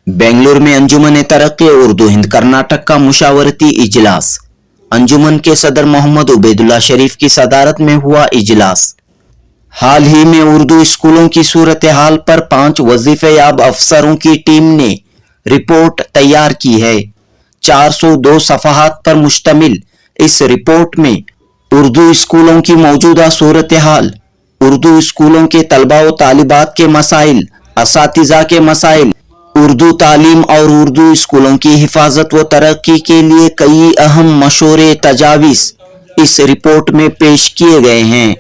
बेंगलुरु में अंजुमन तरक्की उर्दू हिंद कर्नाटक का मुशावरती इजलास। अंजुमन के सदर मोहम्मद उबैदुल्ला शरीफ की सदारत में हुआ इजलास। हाल ही में उर्दू स्कूलों की सूरत हाल पर 5 वजीफेयाब अफसरों की टीम ने रिपोर्ट तैयार की है। 402 सफ़हात पर मुश्तमिल इस रिपोर्ट में उर्दू स्कूलों की मौजूदा सूरत हाल, उर्दू स्कूलों के तलबा व तालिबात के मसाइल, असातिज़ा के मसाइल, उर्दू तालीम और उर्दू स्कूलों की हिफाजत व तरक्की के लिए कई अहम मशवरे तजावीज़ इस रिपोर्ट में पेश किए गए हैं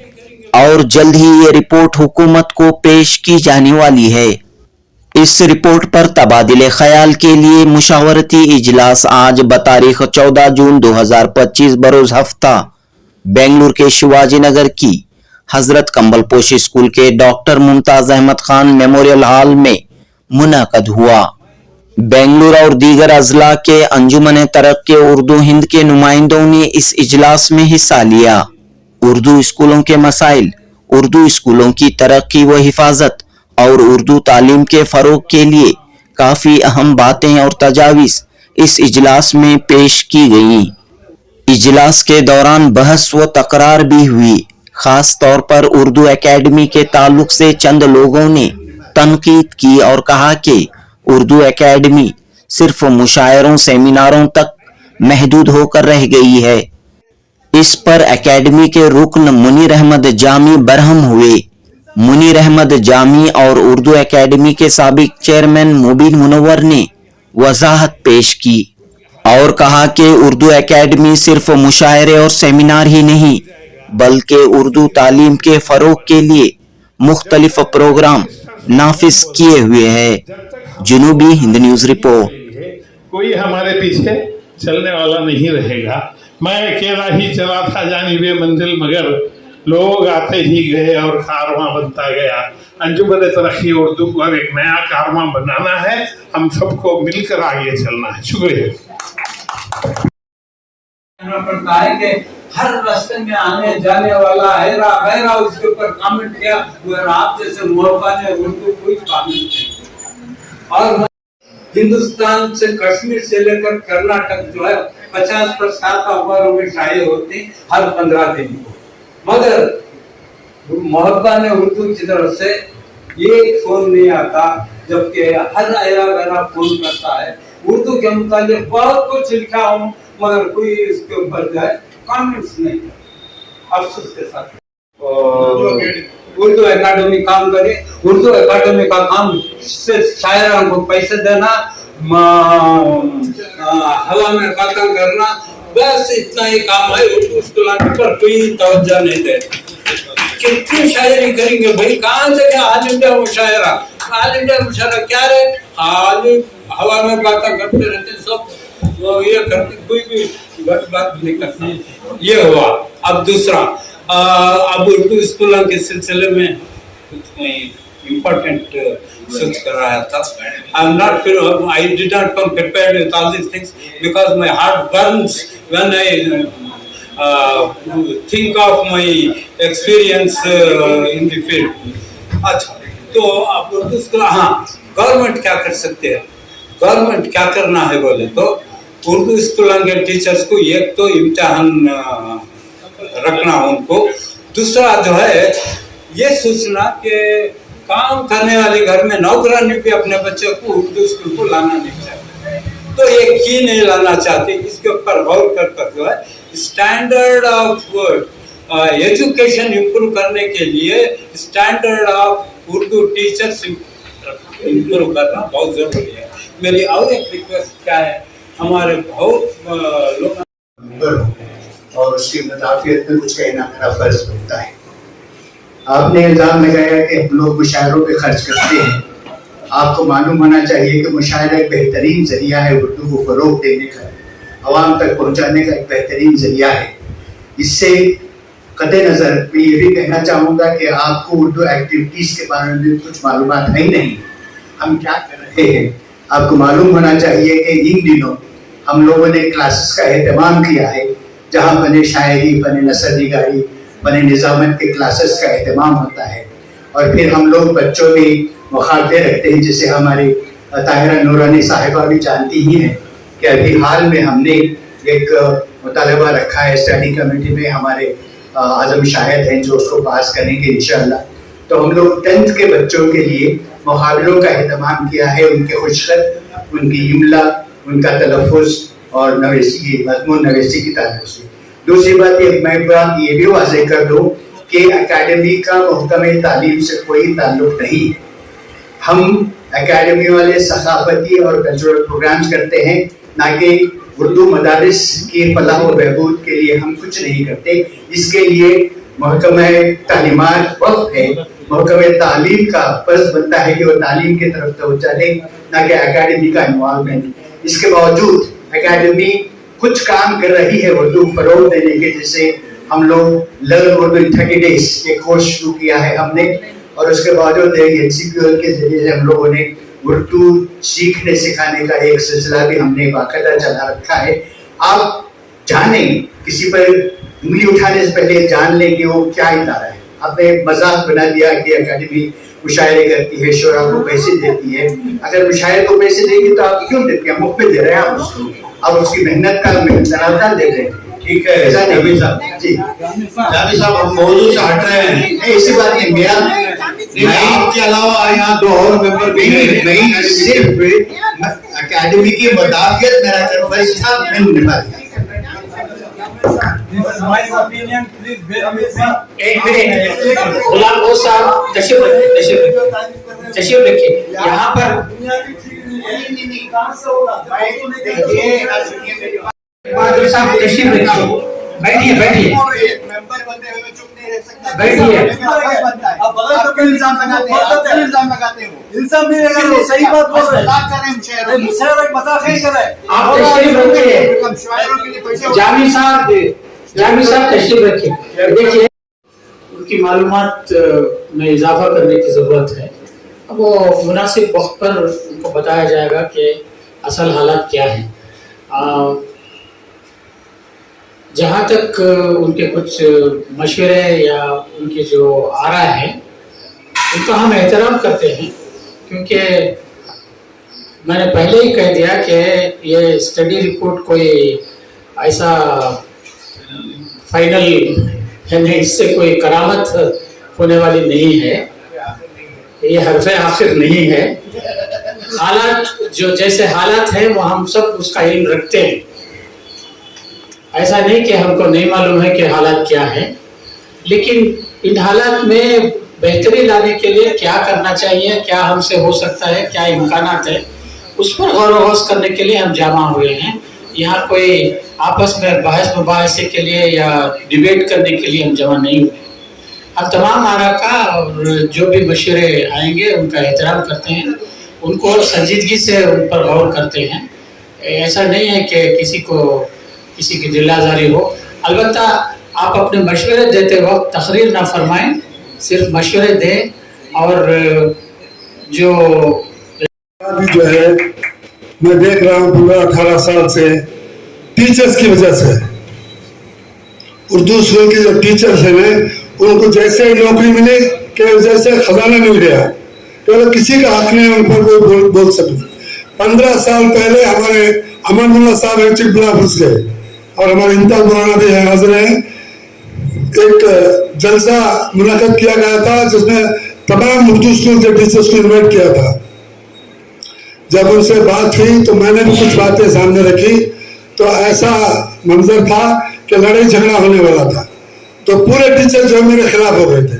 और जल्द ही ये रिपोर्ट हुकूमत को पेश की जाने वाली है। इस रिपोर्ट पर तबादिले ख्याल के लिए मुशावरती इजलास आज बतारीख 14 जून 2025 बरोज हफ्ता बेंगलुरु के शिवाजी नगर की हजरत कंबलपोश स्कूल के doctor Mumtaz Ahmed Khan memorial hall में मुनाकद हुआ। बेंगलुरु और दीगर अजला के अंजुमन तरक्की उर्दू हिंद के नुमाइंदों ने इस इजलास में हिस्सा लिया। उर्दू स्कूलों के मसाइल, उर्दू स्कूलों की तरक्की व हिफाजत और उर्दू तालीम के फरोग के लिए काफी अहम बातें और तजावीज़ इस इजलास में पेश की गईं। इजलास के दौरान बहस व तकरार भी हुई। खास तौर पर उर्दू एकेडमी के ताल्लुक से चंद लोगों ने तनकीद की और कहा कि उर्दू एकेडमी सिर्फ मुशायरों सेमिनारों तक महदूद होकर रह गई है। इस पर एकेडमी के रुकन मुनीर अहमद जामी बरहम हुए। मुनीर अहमद जामी और उर्दू एकेडमी के साबिक चेयरमैन मुबीन मुनव्वर ने वजाहत पेश की और कहा कि उर्दू एकेडमी सिर्फ मुशायरे और सेमिनार ही नहीं बल्कि उर्दू तालीम के फरोग के लिए मुख्तलिफ प्रोग्राम नाफिज किए हुए है। जुनूबी हिंद न्यूज रिपोर्ट। कोई हमारे पीछे चलने वाला नहीं रहेगा। मैं अकेला ही चला था जानिबे मंजिल, मगर लोग आते ही गए और कारवां बनता गया। अंजुमन तरक्की उर्दू को अब एक नया कारवां बनाना है, हम सबको मिलकर आगे चलना है। शुक्रिया। पड़ता है कि हर रास्ते में आने जाने वाला हैरा गैरा उसके ऊपर कमेंट किया, मगर आप जैसे मोहब्बा ने उनको कोई कमेंट नहीं। और हिंदुस्तान से कश्मीर से लेकर कर्नाटक जो है 50% अखबारों में शाये होती हर 15 दिन को, मगर मोहब्बा ने उर्दू की तरफ से ये फोन नहीं आता, जबकि हर हैरा गैरा फोन करता है। उर्दू के मुतालिक बहुत कुछ लिखा हूँ मगर कोई इसके ऊपर जो है कमेंट्स नहीं। अफसोस के साथ उर्दू एकेडमी काम करे। उर्दू एकेडमी का काम सिर्फ शायरों को पैसे देना, हवा में बातें करना, बस इतना ही काम है। उर्दू स्कूल पर कोई तवज्जो नहीं दे। कितनी शायरी करेंगे भाई, कहाँ से क्या ऑल इंडिया मुशायरा, ऑल इंडिया मुशायरा क्या है, हवा में बातें करते रहते सब, वो ये करते, कोई भी बात नहीं करती। ये हुआ। अब दूसरा, अब उर्दू स्कूलों के सिलसिले में कुछ इम्पोर्टेंट सोच कर रहा था। I did not come prepared with all these things because my heart burns when I think of my experience in the field. अच्छा, तो अब उर्दू स्कूल, हाँ, गवर्नमेंट क्या कर सकते हैं? गवर्नमेंट क्या करना है बोले तो उर्दू स्कूलों के टीचर्स को एक तो इम्तिहान रखना उनको, दूसरा जो है ये सोचना कि काम करने वाले घर में नौकरानी भी अपने बच्चे को उर्दू स्कूल को लाना नहीं चाहते, तो ये की नहीं लाना चाहते। इसके ऊपर गौर कर जो है स्टैंडर्ड ऑफ एजुकेशन इम्प्रूव करने के लिए standard of Urdu teachers improve करना बहुत जरूरी है। मेरी और एक रिक्वेस्ट क्या है, हमारे बहुत लोग और उसकी मुदाफियत में कुछ कहना मेरा फर्ज बनता है। आपने इल्जाम लगाया कि हम लोग मुशायरों पे खर्च करते हैं। आपको मालूम होना चाहिए कि मुशायरा एक बेहतरीन जरिया है उर्दू को फरोग देने का, आवाम तक पहुंचाने का एक बेहतरीन जरिया है। इससे कतई नज़र मैं ये भी कहना चाहूँगा कि आपको उर्दू एक्टिविटीज़ के बारे में कुछ मालूमात है नहीं, हम क्या कर रहे हैं। आपको मालूम होना चाहिए कि इन दिनों हम लोगों ने क्लासेस का एहतमाम किया है, जहाँ फन शायरी, फन नसर निगारी, फन निज़ामत के क्लासेस का एहतमाम होता है। और फिर हम लोग बच्चों में मुखालते रखते हैं, जैसे हमारे ताहिरा नूरानी साहिबा भी जानती ही हैं कि अभी हाल में हमने एक मुतालबा रखा है स्टडी कमेटी में, हमारे आजम शाहिद हैं जो उसको पास करेंगे इंशाअल्लाह। तो हम लोग 10th के बच्चों के लिए मुहावरों का एहतमाम किया है, उनके खुशखत, उनकी इमला, उनका तलफ़ुज़ और नवेसी मज़मून नवेसी की ताल्लुक से। दूसरी बात ये भी वाज़ेह कर दूँ कि एकेडमी का महकमे तालीम से कोई ताल्लुक नहीं है। हम एकेडमी वाले सकाफती और कल्चरल प्रोग्राम्स करते हैं, ना कि उर्दू मदारिस की फलाह व बहबूद के लिए हम कुछ नहीं करते। इसके लिए महकमे तालीमात वक्त है, महकमे तालीम का फर्ज बनता है कि वो तालीम की तरफ तवज्जो दे, ना कि एकेडमी का इन्वॉल्वमेंट। इसके बावजूद एकेडमी कुछ काम कर रही है उर्दू फरोग देने के, जैसे हम लोग लर्न उर्दू इन 30 डेज एक कोर्स शुरू किया है हमने, और उसके बावजूद NCQL के जरिए से हम लोगों ने उर्दू सीखने सिखाने का एक सिलसिला भी हमने बाकायदा चला रखा है। आप जानें, किसी पर उंगली उठाने से पहले जान लें कि वो क्या इदारा है। आपने मजाक बना दिया कि एकेडमी मुशायरे करती है, शोरा को पैसे देती है। अगर मुशायरे को पैसे देगी तो आप क्यों देते हैं? मुफ्त में दे रहे हैं आप उसको, आप उसकी मेहनत का जनाजा दे रहे हैं। ठीक है, ऐसा नहीं साहब जी, जावेद साहब हम मौजूद से हट रहे हैं। ऐसी बात नहीं, मेरा आपके अलावा यहाँ 2 और मेंबर भी हैं। नहीं, सिर्फ एकेडमी की मदाफियत मेरा फर्ज था, मैंने निभा दिया। एक मिनट, गुलाम गौस साहब तशरीफ रखिए यहाँ पर। बहादुर साहब तशरीफ रखिए, बैठिए बैठिए बैठिए। अब बगल तो क्यों इल्जाम लगाते हैं? आप क्यों इल्जाम लगाते हो? इल्जाम नहीं लगा रहे, सही बात बोल रहे हैं। मुशायरा एक मजाक नहीं कर रहे। आप तशरीफ रखिए, जामी साहब तशरीफ रखिए। देखिए, उनकी मालूमात में इजाफा करने की ज़रूरत है। अब वो मुनासिब वक्त पर उनको बताया जाएगा कि असल हालात क्या हैं। जहाँ तक उनके कुछ मशवरे या उनकी जो आरा है उनका हम एहतराम करते हैं, क्योंकि मैंने पहले ही कह दिया कि ये स्टडी रिपोर्ट कोई ऐसा फाइनल है नहीं, इससे कोई करामत होने वाली नहीं है, ये हरफ़े आखिर नहीं है। हालात जो जैसे हालात हैं वो हम सब उसका इल्म रखते हैं। ऐसा नहीं कि हमको नहीं मालूम है कि हालात क्या है, लेकिन इन हालात में बेहतरी लाने के लिए क्या करना चाहिए, क्या हमसे हो सकता है, क्या इम्कानात है, उस पर गौर व गौस करने के लिए हम जमा हुए हैं। यहाँ कोई आपस में बहस मुबाहसे के लिए या डिबेट करने के लिए हम जमा नहीं हुए। हम तमाम आरा का और जो भी मशवरे आएंगे उनका एहतराम करते हैं, उनको संजीदगी से उन पर गौर करते हैं। ऐसा नहीं है कि किसी की दिलाजारी हो। अलबत्ता आप अपने मशवरे देते वक्त तकरीर ना फरमाएं, सिर्फ मशवरे दें। और जो है मैं देख रहा हूँ पूरा 18 साल से टीचर्स की वजह से, उर्दू स्कूल के जो टीचर्स हैं उनको जैसे नौकरी मिली कि जैसे खजाना मिल गया, तो किसी का हक नहीं उन पर कोई बोल सकूं। 15 साल पहले हमारे अमनुल्लाह साहब चिकबला घुस गए और हमारे इंतजार मौलाना भी है, हाजिर हैं। एक जलसा मुलाकात किया गया था जिसमें तमाम उर्दू स्कूल के टीचर्स को इन्वाइट किया था। जब उनसे बात हुई तो मैंने भी कुछ बातें सामने रखी, तो ऐसा मंजर था कि लड़ाई झगड़ा होने वाला था। तो पूरे टीचर जो मेरे खिलाफ हो गए थे।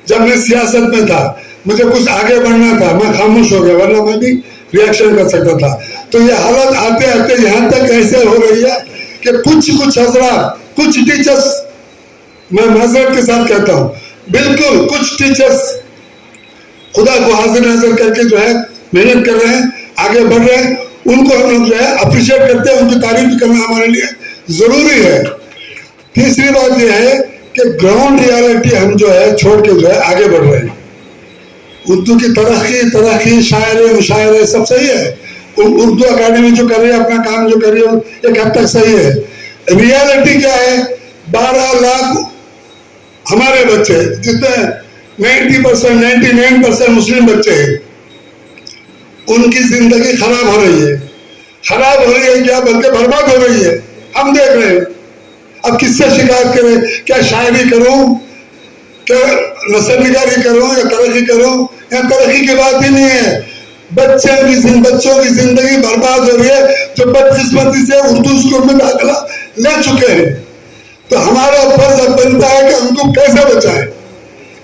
जब मैं सियासत में था, मुझे कुछ आगे बढ़ना था, मैं खामोश हो गया, वरना मैं भी रिएक्शन कर सकता था। तो ये हालत आते आते यहाँ तक ऐसे हो रही है कि कुछ हजरात, कुछ टीचर्स, मैं माजरत के साथ कहता हूँ, बिल्कुल कुछ टीचर्स खुदा को हाजिर नाजिर करके जो है मेहनत कर रहे हैं, आगे बढ़ रहे हैं, उनको हम लोग जो है अप्रिशिएट करते हैं, उनकी तारीफ करना हमारे लिए जरूरी है। तीसरी बात यह है कि ग्राउंड रियलिटी हम जो है छोड़ के जो है आगे बढ़ रहे हैं। उर्दू की तरक्की शायरे मुशायरे सब सही है, उर्दू अकेडमी जो कर रही है अपना काम जो कर रही है एक हद तक सही है। रियलिटी क्या है? 12 लाख हमारे बच्चे, जिसमें 90% 99% मुस्लिम बच्चे हैं, ان کی زندگی خراب ہو رہی ہے. خراب ہو رہی ہے کیا بلکہ برباد ہو رہی ہے. ہم دیکھ رہے ہیں. اب کس سے شکایت کریں؟ کیا شاعری کروں, کیا نثر نگاری کروں, یا ترقی کروں؟ یا ترقی کی بات ہی نہیں ہے. بچوں کی زندگی برباد ہو رہی ہے جو بدقسمتی سے اردو اسکول میں داخلہ لے چکے ہیں. تو ہمارا فرض اب بنتا ہے کہ ہم کو کیسے بچائیں,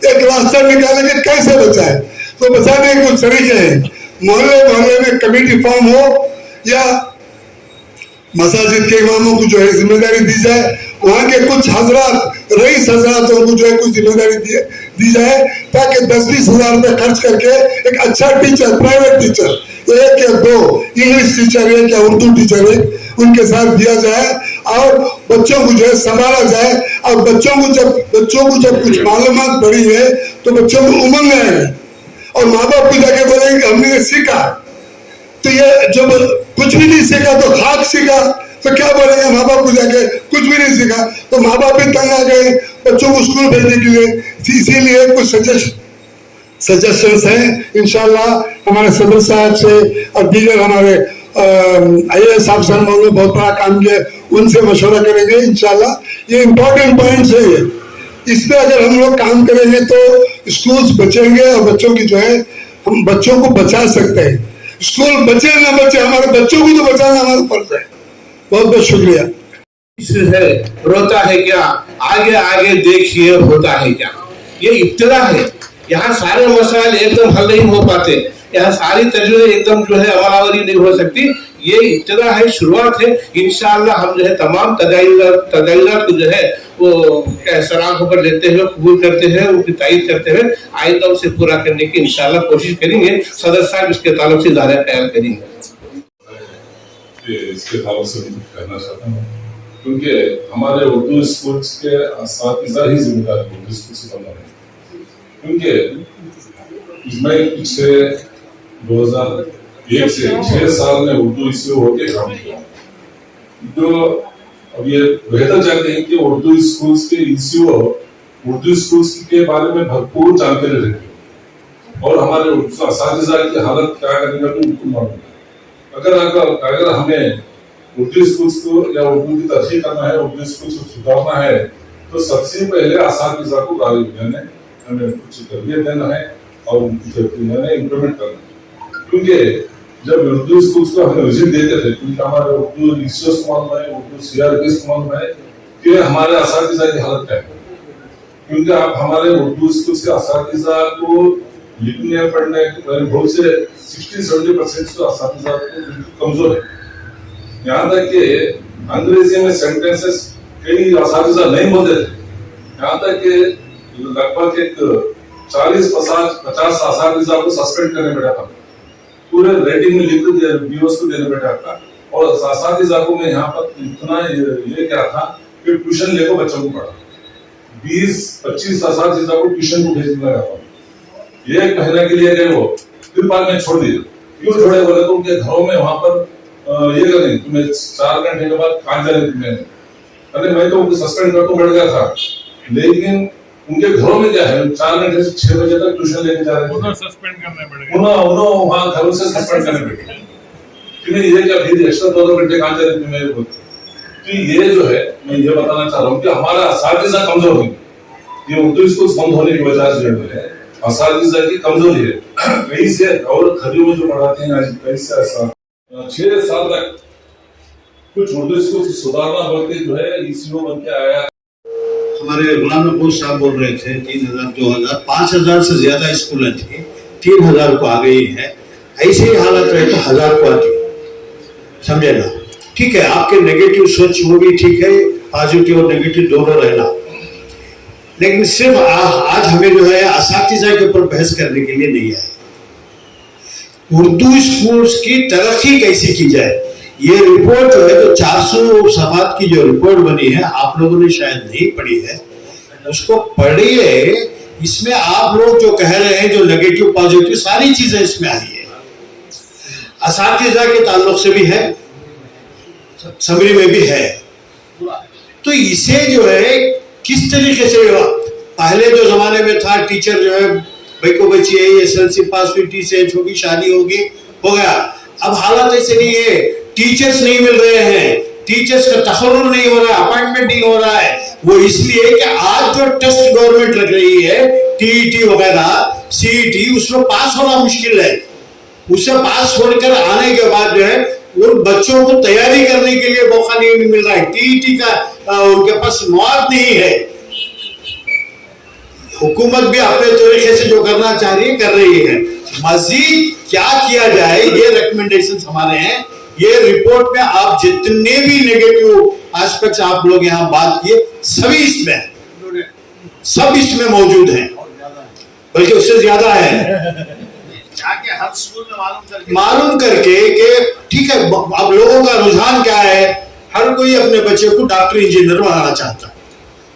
ایک راستہ نکالیں گے کیسے بچائیں. تو بچانے کے کچھ طریقے ہیں. محلے میں کمیٹی فارم ہو, یا مساجد کے اماموں کو جو ہے ذمہ داری دی جائے, وہاں کے کچھ حضرات رئیس حضراتوں کو جو ہے کچھ ذمہ داری دی جائے, تاکہ 10-20 ہزار روپے خرچ کر کے ایک اچھا ٹیچر, پرائیویٹ ٹیچر, 1 یا 2 انگلش ٹیچر, 1 یا اردو ٹیچر ان کے ساتھ دیا جائے, اور بچوں کو جو ہے سنبھالا جائے. اور بچوں کو جب کچھ معلومات بڑھی ہے تو بچوں کو امنگ آئے گی, اور ماں باپ کو جا کے بولیں گے کہ ہم نے سیکھا. تو یہ جب کچھ بھی نہیں سیکھا تو خاک سیکھا, تو کیا بولیں گے ماں باپ کو جا کے کچھ بھی نہیں سیکھا. تو ماں باپ بھی تنگ آ گئے بچوں کو اسکول بھیجنے کے لیے. اسی لیے کچھ سجیشنز ہیں. انشاءاللہ ہمارے صدر صاحب سے اور دیگر ہمارے IAS افسران نے بہت بڑا کام کیا, ان سے مشورہ کریں گے انشاءاللہ. یہ امپورٹنٹ پوائنٹس ہے. اس پہ اگر ہم لوگ کام کریں گے تو اسکولز بچیں گے, اور بچوں کی جو ہے ہم بچوں کو بچا سکتے ہیں. اسکول بچے نہ بچے, ہمارے بچوں کو تو بچانا ہمارا فرض ہے. بہت بہت شکریہ. روتا ہے کیا, آگے دیکھیے ہوتا ہے کیا. یہ ابتدا ہے. یہاں سارے مسائل ایک دم حل نہیں ہو پاتے, یہاں ساری تجربے ایک دم جو ہے عمل نہیں ہو سکتی. یہ ابتدا ہے, شروعات ہے. انشاءاللہ ہم جو ہے تمام تغیرات کو جو ہے وہ سراغ پر لیتے ہوئے قبول کرتے ہیں, ان کی تائید کرتے ہوئے آئندہ اسے پورا کرنے کی انشاءاللہ کوشش کریں گے. صدر صاحب اس کے تعلق سے اظہار خیال کریں گے. اس کے تعلق سے کہنا چاہتا ہوں, کیونکہ ہمارے اردو اسکولس کے اساتذہ ہی ذمہ دار اردو اسکول سے بنا رہے ہیں. کیونکہ میں پچھلے 2001 سے 6 سال میں اردو ایسیو ہو کے کام کیا, جو اب یہ بہتر جانتے ہیں کہ اردو اسکولس کے ایسیو اردو اسکولس کے بارے میں بھرپور جانکاری رہتے ہیں, اور ہمارے اساتذہ کی حالت کیا کرنے کا بھی ان کو معلوم ہے. اگر ہمیں اردو اسکولس کو یا اردو کی ترقی کرنا ہے, اردو اسکولس کو سدھارنا ہے, تو سب سے پہلے اساتذہ کو غالب ہمیں کچھ تربیت دینا ہے اور ان کی امپلیمنٹ کرنا ہے. کیونکہ جب اردو اسکولس کو ہمیں وزٹ دیتے تھے, کیونکہ ہمارے اردو ریسرچ کو معلوم ہے, اردو CRPS کو معلوم ہے کہ ہمارے اساتذہ کی حالت کیا ہے. کیونکہ آپ ہمارے اردو اسکولس کے اساتذہ کو لکھنے پڑھنے بہت سے 60-70% اساتذہ کمزور ہے. یہاں تک کہ انگریزی میں سینٹینسز کئی اساتذہ نہیں بولتے تھے. یہاں تک کہ لگ بھگ 40-50 اساتذہ کو سسپینڈ کرنے پڑا تھا, پورے ریٹنگ میں لکھ کے BOs کو دینے پڑا تھا. اور اساتذہ کو میں یہاں پر اتنا یہ کیا تھا کہ ٹیوشن لے کو بچوں کو پڑھا, 20-25 اساتذہ کو ٹیوشن کو بھیجنے لگا تھا. 1 مہینے کے لیے گئے وہ, پھر بعد میں چھوڑ دیے. کیوں چھوڑے بولے تو ان کے گھروں میں وہاں پر یہ کریں, تمہیں 4 گھنٹے کے بعد کہاں جانے تمہیں. ارے میں تو ان کو سسپینڈ کر تو بیٹھ گیا تھا, لیکن ان کے گھروں میں کیا ہے 4 گھنٹے سے 6 بجے تک ٹیوشن لے کے جا رہے تھے, انہیں سسپینڈ کرنے پڑے گا, انہوں وہاں گھروں سے سسپینڈ کرنے پڑے گا. کیونکہ یہ کیا پھر ایکسٹرا 2 گھنٹے کہاں جا رہے تھے میرے کو. تو یہ جو ہے میں یہ بتانا چاہ رہا ہوں کہ ہمارا اساتذہ کمزور ہے. یہ اردو اسکول بند ہونے کی وجہ سے جو ہے اساتذہ کی کمزوری ہے. کئی سے اور کھریوں میں جو پڑھاتے ہیں کئی سے 6 سال تک کچھ اردو اسکول سدھارنا بلکہ جو ہے ECO بن کے آیا. ہمارے غلام محفوظ صاحب بول رہے تھے 3000 2000 5000 سے زیادہ اسکولیں تھیں, 3000 کو آ گئی ہے. ایسے ہی حالت رہے تو 1000 کو آتی, سمجھے نا. ٹھیک ہے, آپ کے نیگیٹو سوچ وہ بھی ٹھیک ہے, پازیٹیو اور نیگیٹو دونوں رہنا, لیکن صرف آج ہمیں جو ہے اساتذہ کے اوپر بحث کرنے کے لیے نہیں آئے. اردو اسکولس کی ترقی کیسے کی جائے, یہ رپورٹ جو ہے جو 400 صفحات کی جو رپورٹ بنی ہے, آپ لوگوں نے شاید نہیں پڑھی ہے, اس کو پڑھیے. اس میں آپ لوگ جو کہہ رہے ہیں جو نیگیٹو پازیٹیو ساری چیزیں اس میں آئی ہے. اساتذہ کے تعلق سے بھی ہے, سمری میں بھی ہے. تو اسے جو ہے کس طریقے سے, پہلے جو زمانے میں تھا ٹیچر جو ہے بھائی کو بچی ہے SLC پاس ہوئی, TCH ہوگی, شادی ہوگی, हो गया। अब हालात ऐसे नहीं है, टीचर्स नहीं मिल रहे हैं, टीचर्स का तखर्रुर नहीं हो रहा है, अपॉइंटमेंट नहीं हो रहा है। वो इसलिए कि आज जो टेस्ट गवर्नमेंट रख रही है, टीईटी वगैरह, सीईटी, उसमें पास होना मुश्किल है। उससे पास होकर आने के बाद जो है उन बच्चों को तैयारी करने के लिए मौका नहीं मिल रहा है। टीईटी का उनके पास मौत नहीं है। हुकूमत भी अपने तरीके से जो करना चाह रही है कर रही है। मजीद क्या किया जाए, ये रिकमेंडेशंस हमारे हैं। ये रिपोर्ट में आप जितने भी नेगेटिव एस्पेक्ट्स आप लोग यहाँ बात किए, सब इसमें मौजूद हैं, बल्कि उससे ज्यादा है। जाके हर स्कूल में मालूम करके कि ठीक है, अब लोगों का रुझान क्या है, हर कोई अपने बच्चे को डॉक्टर इंजीनियर बनाना चाहता है।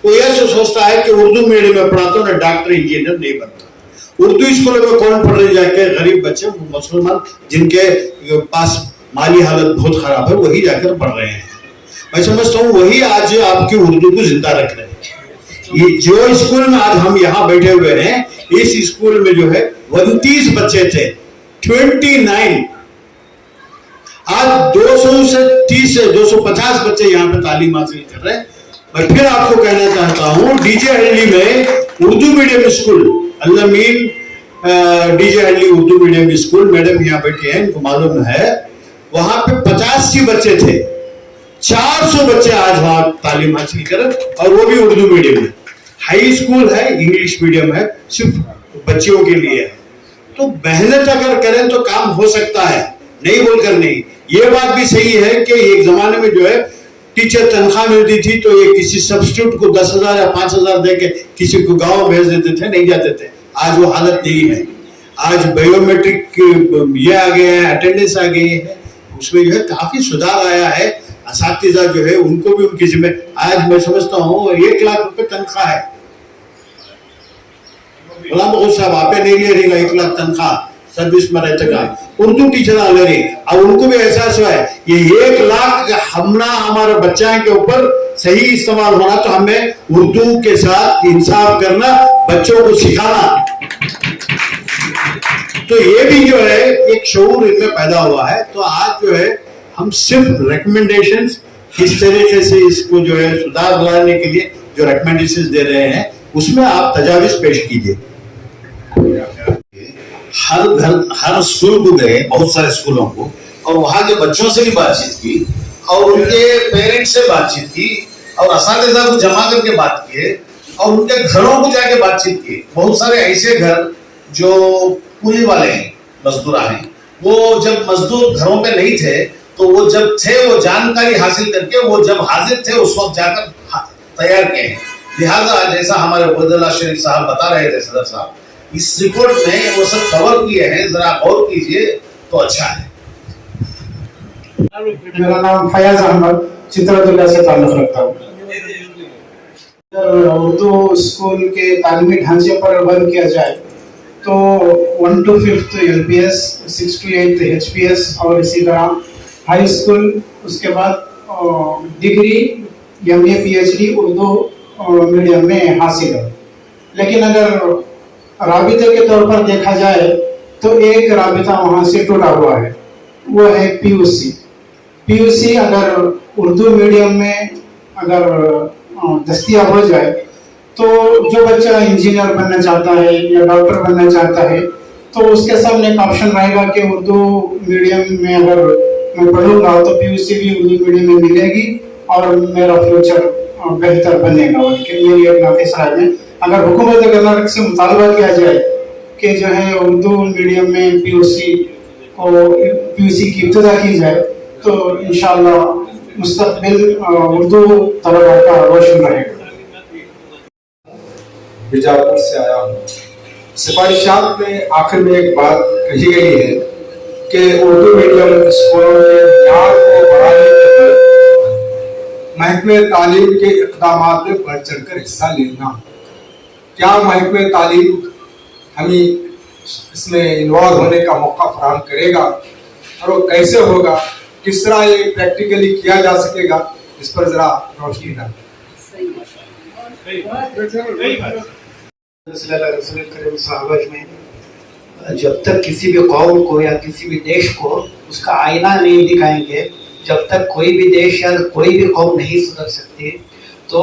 वो यह सोचता है कि उर्दू मीडियम में पढ़ाता हूँ, डॉक्टर इंजीनियर नहीं बनता। उर्दू स्कूलों में कौन पढ़ रहे जाके, गरीब बच्चे, मुसलमान जिनके पास माली हालत बहुत खराब है, वही जाकर पढ़ रहे हैं। मैं समझता हूँ वही आज आपकी उर्दू को जिंदा रख रहे हैं। ये जो स्कूल में आज हम यहाँ बैठे हुए हैं, इस स्कूल में जो है 29 बच्चे थे, 29। आज 200 से 30 से 250 बच्चे यहाँ पे तालीम हासिल कर रहे हैं। मैं फिर आपको कहना चाहता हूँ, डीजे हल्ली में उर्दू मीडियम स्कूल, अल्लामीन डीजे हल्ली उर्दू मीडियम स्कूल, मैडम यहाँ बैठी हैं, इनको मालूम है, वहां पे 85 बच्चे थे, 400 बच्चे आज वहां तालीम हासिल करें, और वो भी उर्दू मीडियम में। हाई स्कूल है, इंग्लिश मीडियम है, सिर्फ बच्चियों के लिए है। तो मेहनत अगर करें तो काम हो सकता है, नहीं बोलकर नहीं। ये बात भी सही है कि एक जमाने में जो है टीचर तनख्वाह मिलती थी तो ये किसी सब्स्टिट्यूट को 10,000 या 5,000 दे के किसी को गाँव भेज देते थे, नहीं जाते थे। आज वो हालत नहीं है। आज बायोमेट्रिक ये आ गए हैं, अटेंडेंस आ गई है, उसमें जो है काफी सुधार आया है। असातिज़ा जो है उनको भी उनकी जिम्मे, आज मैं समझता हूँ 1 लाख रुपए तनख्वाह है। गुलाम बखश साहब आपे नहीं ले रही 1 लाख तनख्वाह सर्विस में रहते का, उर्दू टीचर आ ले रही। अब उनको भी एहसास हुआ है ये 1 लाख हमना हमारे बच्चे के ऊपर सही इस्तेमाल होना, तो हमें उर्दू के साथ इंसाफ करना, बच्चों को सिखाना। तो ये भी जो है एक शऊर इनमें पैदा हुआ है। तो आज जो है हम सिर्फ रिकमेंडेशंस किस तरीके से इसको जो है सुधार लाने के लिए जो रिकमेंडेशंस दे रहे हैं, उसमें आप तजावीज पेश कीजिए। हर स्कूल को गए, बहुत सारे स्कूलों को, और वहां के बच्चों से भी बातचीत की, और उनके पेरेंट्स से बातचीत की, और असातिज़ा को जमा करके बात किए, और उनके घरों को जाके बातचीत की। बहुत सारे ऐसे घर जो कूली वाले हैं, मजदूर हैं, वो जब मजदूर घरों पे नहीं थे तो वो जब थे वो जानकारी हासिल करके वो जब हाजिर थे उस वक्त जाकर तैयार किए। लिहाजा जैसा हमारे उबैदुल्लाह शरीफ साहब बता रहे थे, सदर साहब, इस रिपोर्ट में वो सब कवर किए हैं, जरा गौर कीजिए तो अच्छा है। मेरा नाम फयाज अहमद चित्रदुर्गा से ताल्लुक रखता हूँ। उर्दू स्कूल के तालीमी ढांचे पर वर्क किया जाए तो 1 to 5th LPS, 6 to 8th HPS, और इसी तरह हाई स्कूल, उसके बाद degree MA PhD Urdu medium में हासिल है। लेकिन अगर राबिते के तौर पर देखा जाए तो एक राबिता वहाँ से टूटा हुआ है, वो है PUC अगर उर्दू मीडियम में अगर दस्तयाब हो जाए तो जो बच्चा इंजीनियर बनना चाहता है या डॉक्टर बनना चाहता है तो उसके सामने एक ऑप्शन रहेगा कि उर्दू मीडियम में अगर मैं पढ़ूंगा तो PUC भी उर्दू मीडियम में मिलेगी और मेरा फ्यूचर बेहतर बनेगा। लेकिन मेरी एक नाते साहब में अगर हुकूमत कर्नाटक से मुतालबा किया जाए कि जो है उर्दू मीडियम में PUC की इब्तिदा की जाए तो इंशाअल्लाह मुस्तकबिल उर्दू तलबा का रोशन रहेगा। बीजापुर से आया हूँ। सिफारिशात में आखिर में एक बात कही गई है कि उर्दू मीडियम स्कूलों में ज्ञान को बढ़ाने के लिए महकमे तालीम के इक़दामात में बढ़ चढ़ कर हिस्सा लेना। क्या महकमे तालीम हमें इसमें इन्वॉल्व होने का मौका फराहम करेगा और वो कैसे होगा, किस तरह ये प्रैक्टिकली किया जा सकेगा, इस पर जरा रोशनी डालें। जब तक किसी भी कौम को या किसी भी देश को उसका आईना नहीं दिखाएंगे, जब तक कोई भी देश या कोई भी कौम नहीं सुधर सकती। तो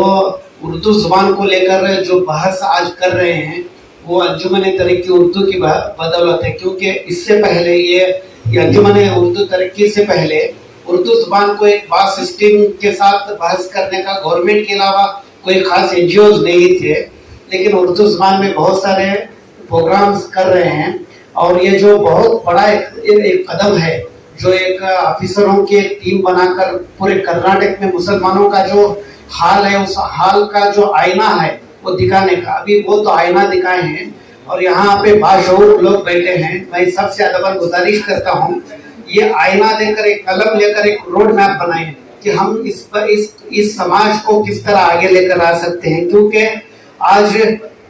उर्दू ज़ुबान को लेकर जो बहस आज कर रहे हैं वो अंजुमन तरक्की उर्दू की बदौलत है, क्योंकि इससे पहले ये अंजुमन उर्दू तरक्की से पहले उर्दू ज़ुबान को एक बास सिस्टम के साथ बहस करने का गवर्नमेंट के अलावा कोई ख़ास NGOs नहीं थे, लेकिन उर्दू ज़ुबान में बहुत सारे प्रोग्राम्स कर रहे हैं। और ये जो बहुत बड़ा एक कदम है, जो एक ऑफिसरों की एक टीम बनाकर पूरे कर्नाटक में मुसलमानों का जो हाल है उस हाल का जो आईना है वो दिखाने का, अभी वो तो आईना दिखाए हैं और यहाँ पे बाशऊर लोग बैठे हैं। मैं सबसे अदबर गुजारिश करता हूँ, ये आईना देकर एक कलम लेकर एक रोड मैप बनाएं कि हम इस समाज को किस तरह आगे लेकर आ सकते हैं। क्योंकि आज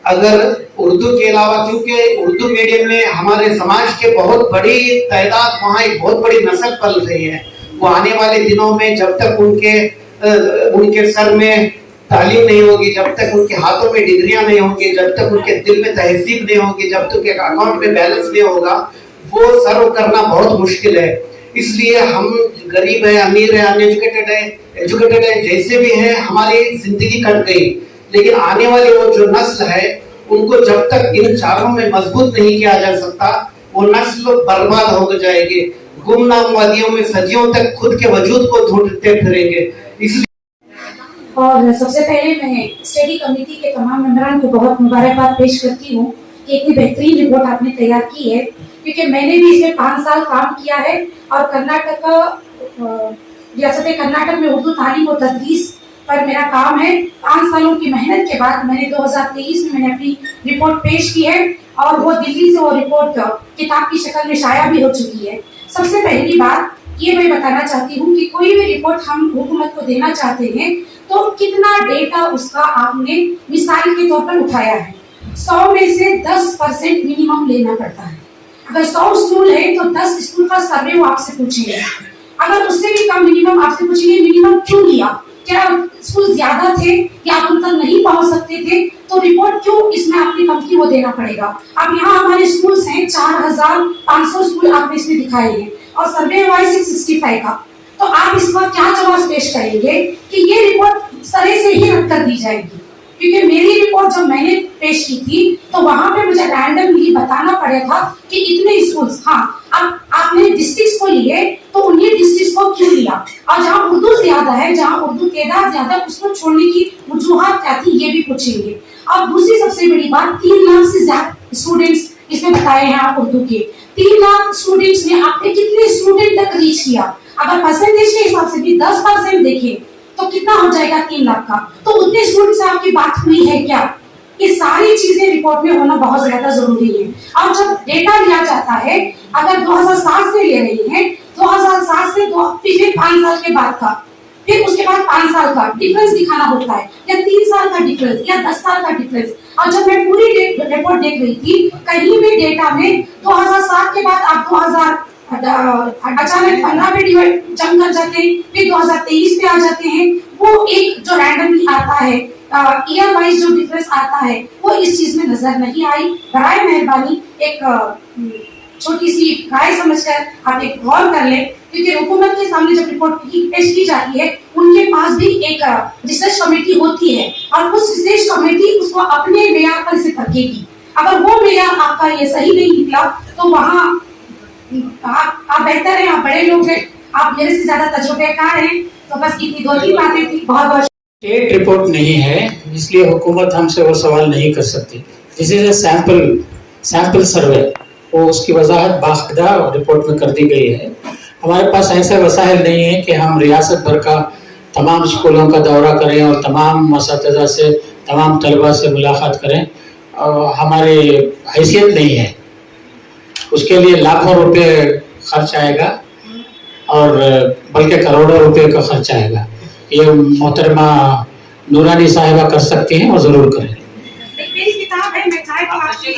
अगर उर्दू के अलावा, क्योंकि उर्दू मीडियम में हमारे समाज के बहुत बड़ी तादाद, वहाँ एक बहुत बड़ी नस्ल पल रही है, वो आने वाले दिनों में जब तक उनके सर में तालीम नहीं होगी, जब तक उनके हाथों में डिग्रियां नहीं होंगी, जब तक उनके दिल में तहजीब नहीं होगी, जब तक एक अकाउंट में बैलेंस नहीं होगा, वो सर्व करना बहुत मुश्किल है। इसलिए हम गरीब है, अमीर है, एजुकेटेड है, जैसे भी है, हमारी जिंदगी कट गई। लेकिन आने वाली वो जो नस्ल है उनको जब तक इन चारों में मजबूत नहीं किया जा सकता, वो नस्ल बर्बाद हो जाएगी, गुमनाम वादियों में सदियों तक खुद के वजूद को ढूंढते फिरेंगे। इसलिए और सबसे पहले मैं स्टडी कमेटी के तमाम मेंबरान को बहुत मुबारकबाद पेश करती हूँ कि इतनी बेहतरीन रिपोर्ट आपने तैयार की है, क्योंकि मैंने भी इसमें 5 साल काम किया है और रियासत कर्नाटक में उर्दू तालीम और तदरीस पर मेरा काम है। 5 सालों की मेहनत के बाद मैंने 2023 में मैंने अपनी रिपोर्ट पेश की है और वो दिल्ली से वो रिपोर्ट किताब की शक्ल में शाया भी हो चुकी है। सबसे पहली बात ये मैं बताना चाहती हूँ कि कोई भी रिपोर्ट हम हुकूमत को देना चाहते हैं तो कितना डेटा उसका आपने मिसाल के तौर पर उठाया है। 100 में से 10% मिनिमम लेना पड़ता है। अगर 100 स्कूल है तो 10 स्कूल का सर्वे वो आपसे पूछेंगे। अगर उससे भी कम मिनिमम आपसे पूछेंगे मिनिमम क्यों लिया, क्या स्कूल ज्यादा थे या आप उन तक नहीं पहुंच सकते थे, तो रिपोर्ट क्यों इसमें आपने कम की वो देना पड़ेगा। अब यहाँ हमारे स्कूल्स हैं 4500 स्कूल आपने इसमें दिखाए हैं और सर्वे हुआ है 665 का, तो आप इसका क्या जवाब पेश करेंगे कि ये रिपोर्ट सरे से ही रद्द कर दी जाएगी। क्योंकि मेरी रिपोर्ट जब मैंने पेश की थी तो वहां पे मुझे रैंडमली बताना पड़ा था कि इतने स्कूल्स, हाँ अब आपने डिस्ट्रिक्ट्स को लिए तो उन्हीं डिस्ट्रिक्ट्स को क्यों लिया, और जहाँ उर्दू ज्यादा है, जहाँ उर्दू तादाद ज्यादा, उसको छोड़ने की वजूहात क्या थी ये भी पूछेंगे। और दूसरी सबसे बड़ी बात, 3 लाख से ज्यादा स्टूडेंट्स इसमें बताए हैं आप उर्दू के। 3 लाख स्टूडेंट्स में आपने कितने स्टूडेंट तक रीच किया, अगर परसेंटेज के हिसाब से भी 10% देखें तो कितना हो जाएगा 3 लाख का, तो उतने स्टूडेंट से आपकी बात हुई है क्या। ये सारी चीजें रिपोर्ट में होना बहुत ज्यादा जरूरी है। और जब डेटा लिया जाता है, अगर 2007 से ले रही है, 2007 से पिछले 5 साल के बाद का, फिर उसके बाद 5 साल का डिफरेंस दिखाना होता है, या 3 साल का डिफरेंस या 10 साल का डिफरेंस। और जब मैं पूरी रिपोर्ट देख रही थी, कहीं भी डेटा में 2007 के बाद आप 2000 अचानक 15 पे डिवाइड जंप कर जाते हैं, फिर 2023 पे आ जाते हैं। वो एक जो रैंडमली आता है ईयर वाइज जो डिफरेंस आता है वो इस चीज में नजर नहीं आई। बराए मेहरबानी एक छोटी सी राय समझकर आप एक गौर कर लें, क्योंकि हुकूमत के सामने जब रिपोर्ट पेश की जाती है उनके पास भी एक रिसर्च कमेटी होती है और उस रिसर्च कमेटी उसको अपने मेयार पर से परखेगी। अगर वो मेयार आपका ये सही नहीं निकला तो वहाँ आप बेहतर हैं, आप बड़े लोग हैं, आप मेरे से ज्यादा तजुर्बेकार हैं। तो बस इतनी 2-3 बातें थी। बहुत बहुत स्टेट रिपोर्ट नहीं है, इसलिए हुकूमत हमसे वो सवाल नहीं कर सकती। This is a sample survey, वो उसकी वजाहत बाकायदा रिपोर्ट में कर दी गई है। हमारे पास ऐसे वसाइल नहीं है कि हम रियासत भर का तमाम स्कूलों का दौरा करें और तमाम मसातिज़ा से, तमाम तलबा से मुलाकात करें, और हमारी हैसियत नहीं है। उसके लिए लाखों रुपए खर्च आएगा और बल्कि करोड़ों रुपए का खर्च आएगा। ये मोहतरमा नूरानी साहिबा कर सकती हैं और ज़रूर करें। मेरी किताब है, मैं चाहे तो आपसे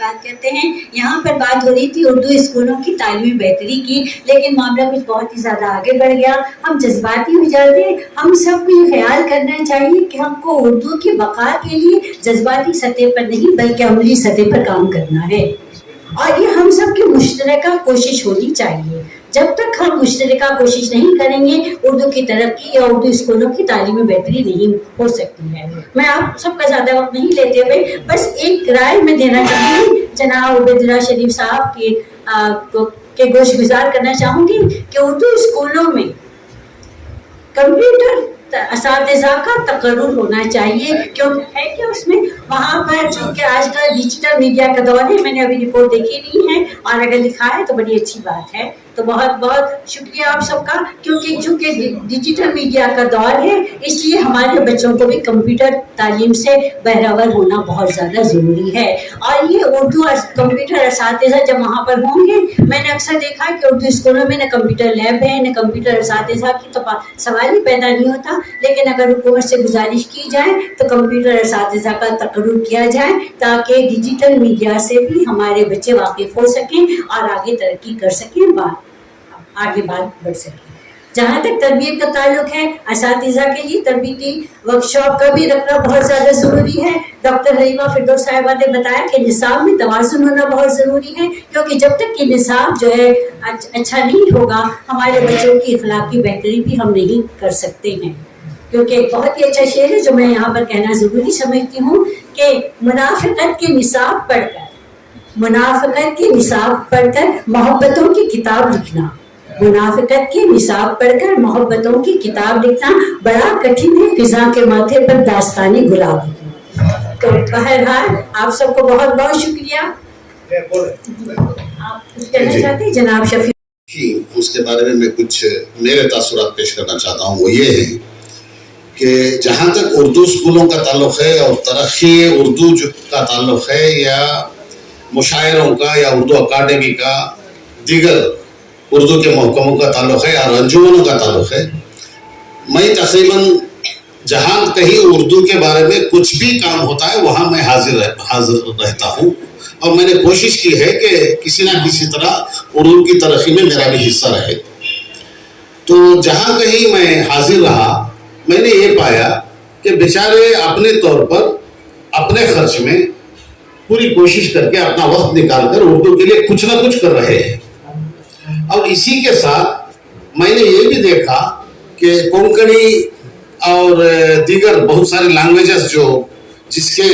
بات کرتے ہیں. یہاں پر بات ہو رہی تھی اردو اسکولوں کی تعلیمی بہتری کی، لیکن معاملہ کچھ بہت ہی زیادہ آگے بڑھ گیا. ہم جذباتی ہو جاتے ہیں. ہم سب کو یہ خیال کرنا چاہیے کہ ہم کو اردو کی بقا کے لیے جذباتی سطح پر نہیں بلکہ عملی سطح پر کام کرنا ہے، اور یہ ہم سب کی مشترکہ کوشش ہونی چاہیے. جب تک ہم مشترکہ کوشش نہیں کریں گے اردو کی ترقی یا اردو اسکولوں کی تعلیمی بہتری نہیں ہو سکتی ہے. میں آپ سب کا زیادہ وقت نہیں لیتے ہوئے بس ایک رائے میں دینا چاہوں گی. جناب عبید اللہ شریف صاحب کے گوش گزار کرنا چاہوں گی کہ اردو اسکولوں میں کمپیوٹر اساتذہ کا تقرر ہونا چاہیے، کیونکہ ہے کہ اس میں وہاں پر چونکہ آج کل ڈیجیٹل میڈیا کا دور ہے. میں نے ابھی رپورٹ دیکھی نہیں ہے، اور اگر لکھا ہے تو بڑی اچھی بات ہے. تو بہت بہت شکریہ آپ سب کا، کیونکہ چونکہ ڈیجیٹل میڈیا کا دور ہے اس لیے ہمارے بچوں کو بھی کمپیوٹر تعلیم سے بہرور ہونا بہت زیادہ ضروری ہے. اور یہ اردو کمپیوٹر اساتذہ جب وہاں پر ہوں گے، میں نے اکثر دیکھا کہ اردو اسکولوں میں نہ کمپیوٹر لیب ہے نہ کمپیوٹر اساتذہ کی تو سوال ہی پیدا نہیں ہوتا. لیکن اگر حکومت سے گزارش کی جائے تو کمپیوٹر اساتذہ کا تقرر کیا جائے تاکہ ڈیجیٹل میڈیا سے بھی ہمارے بچے واقف ہو سکیں اور آگے ترقی کر سکیں، آگے بات بڑھ سکے. جہاں تک تربیت کا تعلق ہے، اساتذہ کے لیے تربیتی ورکشاپ کا بھی رکھنا بہت زیادہ ضروری ہے. ڈاکٹر حلیمہ فردوس صاحبہ نے بتایا کہ نصاب میں توازن ہونا بہت ضروری ہے، کیونکہ جب تک کہ نصاب جو ہے اچھا نہیں ہوگا ہمارے بچوں کی اخلاقی بہتری بھی ہم نہیں کر سکتے ہیں. کیونکہ ایک بہت ہی اچھا شعر ہے جو میں یہاں پر کہنا ضروری سمجھتی ہوں کہ منافقت کے نصاب پڑھ کر محبتوں کی کتاب لکھنا، منافقت کے نصاب پڑھ کر محبتوں کی کتاب لکھنا بڑا کٹھن ہے خزاں کے ماتھے پر داستانی گلاب لکھنا. تو بہرحال آپ سب کو بہت بہت شکریہ. آپ کچھ کہنا چاہتے ہیں جناب شفیع؟ اس کے بارے میں کچھ میرے تاثرات پیش کرنا چاہتا ہوں. وہ یہ ہے کہ جہاں تک اردو اسکولوں کا تعلق ہے اور ترقی اردو کا تعلق ہے، یا مشاعروں کا یا اردو اکیڈمی کا، دیگر اردو کے محکموں کا تعلق ہے اور انجمنوں کا تعلق ہے، میں تقریباً جہاں کہیں اردو کے بارے میں کچھ بھی کام ہوتا ہے وہاں میں حاضر رہتا ہوں، اور میں نے کوشش کی ہے کہ کسی نہ کسی طرح اردو کی ترقی میں میرا بھی حصہ رہے. تو جہاں کہیں میں حاضر رہا میں نے یہ پایا کہ بیچارے اپنے طور پر اپنے خرچ میں پوری کوشش کر کے اپنا وقت نکال کر اردو کے لیے کچھ نہ کچھ کر رہے ہیں. اور اسی کے ساتھ میں نے یہ بھی دیکھا کہ کونکنی اور دیگر بہت سارے لینگویجز جس کے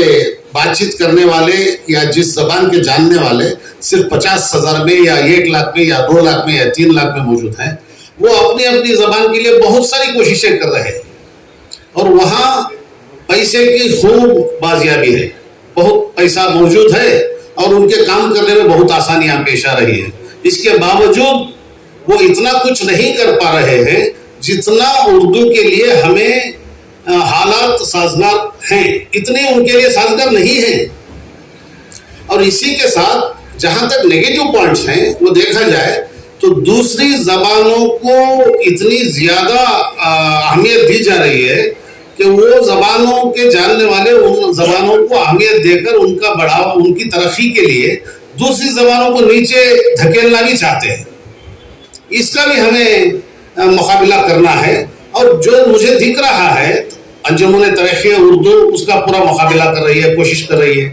بات چیت کرنے والے یا جس زبان کے جاننے والے صرف 50,000 میں یا 1 لاکھ میں یا 2 لاکھ میں یا 3 لاکھ میں موجود ہیں، وہ اپنی اپنی زبان کے لیے بہت ساری کوششیں کر رہے ہیں، اور وہاں پیسے کی خوب بازیابی ہے، بہت پیسہ موجود ہے اور ان کے کام کرنے میں بہت آسانیاں پیش آ رہی ہیں. اس کے باوجود وہ اتنا کچھ نہیں کر پا رہے ہیں جتنا اردو کے لیے ہمیں حالات سازگار ہیں، اتنے ان کے لیے سازگار نہیں ہیں. اور اسی کے ساتھ جہاں تک نیگیٹو پوائنٹس ہیں وہ دیکھا جائے تو دوسری زبانوں کو اتنی زیادہ اہمیت دی جا رہی ہے کہ وہ زبانوں کے جاننے والے ان زبانوں کو اہمیت دے کر ان کا بڑھاوا، ان کی ترقی کے لیے دوسری زبانوں کو نیچے دھکیلنا بھی چاہتے ہیں. اس کا بھی ہمیں مقابلہ کرنا ہے، اور جو مجھے دکھ رہا ہے انجمن ترقی اردو اس کا پورا مقابلہ کر رہی ہے، کوشش کر رہی ہے.